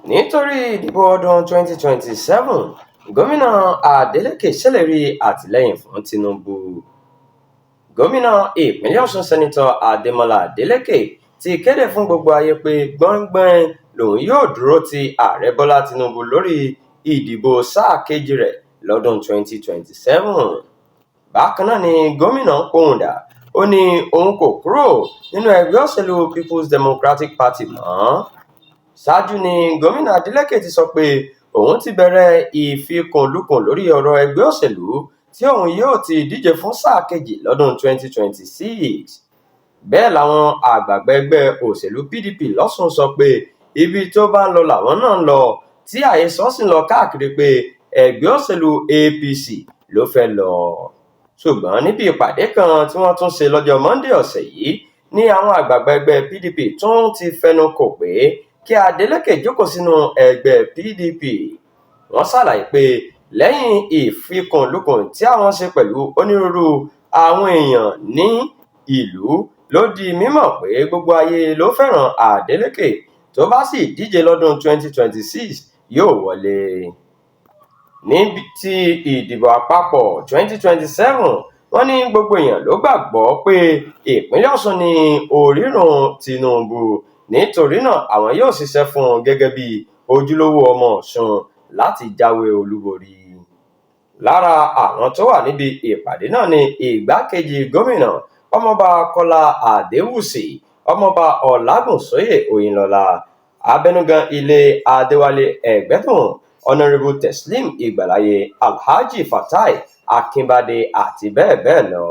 Nítorí ìdìbò ọdún 2027, gómìnà Adeleke ṣèlérí àtìlẹ́yìn fún Tinubu. Gómìnà ìpínlẹ̀ Ọ̀ṣun Sẹ́nitọ̀ Adémọ́lá Adeleke ti kéde fún gbogbo ayé pé gbọ̀ngbọ̀n lòun yóò dúró ti ààrẹ Bọ́lá Tinubu lórí ìdìbò sáà kejì rẹ̀ lọ́dún 2027. Bákan náà ni gómìnà pohùndà, ó ní òun kò kúrò nínú ẹgbẹ́ òṣèlú People's Democratic Party mọ́. Ṣáájú ni gómìnà Adeleke ti sọ pé òun ti bẹ̀rẹ̀ ìfikùnlukùn lórí ọ̀rọ̀ ẹgbẹ́ òṣèlú tí òun yóò ti díje fún sáà kejì lọ́dún 2026. Bẹ́ẹ̀ làwọn àgbààgbà ẹgbẹ́ òṣèlú PDP lọ́sùn sọ pé ibi tó bá ń lọ làwọn náà ń lọ, tí àhesọ sì ń lọ káàkiri pé ẹgbẹ́ òṣèlú APC ló fẹ́ lọ. Ṣùgbọ́n níbi ìpàdé kan tí wọ́n tún ṣe lọ́jọ́ Monday ọ̀sẹ̀ yìí ní àwọn àgbààgbà ẹgbẹ́ PDP tún ti fẹnu kò pé kí Adeleke jókòó sínú ẹgbẹ́ PDP. Wọ́n ṣàlàyé pé lẹ́yìn ìfikùnlukùn tí àwọn ṣe pẹ̀lú onírúurú àwọn èèyàn ní ìlú, ló di mímọ̀ pé gbogbo ayé ló fẹ́ràn Adeleke, tó bá sì díje lọ́dún 2026 yóò wọlé. Níbi tí ìdìbò àpapọ̀ 2027, wọ́n ní gbogbo èèyàn ló gbàgbọ́ pé ìpínlẹ̀ Ọ̀ṣun ní orírun Tinubu, nítorí náà àwọn yóò ṣiṣẹ́ fún un gẹ́gẹ́ bí ojúlówó ọmọ Ọ̀ṣun láti jáwé olúborí. Lára àwọn tó wà níbi ìpàdé náà ni ìgbákejì gómìnà ọmọọba Kọ́lá Adéwùsì, ọmọọba Ọlágúnsóyè Òyìnlọ́lá, abẹnugan ilé Adéwálé Ẹgbẹ́dùn, ọ̀nàrẹ́bù Teslim Ìgbàláyé, Alhaji Fatai Akínbádé àti bẹ́ẹ̀ bẹ́ẹ̀ lọ.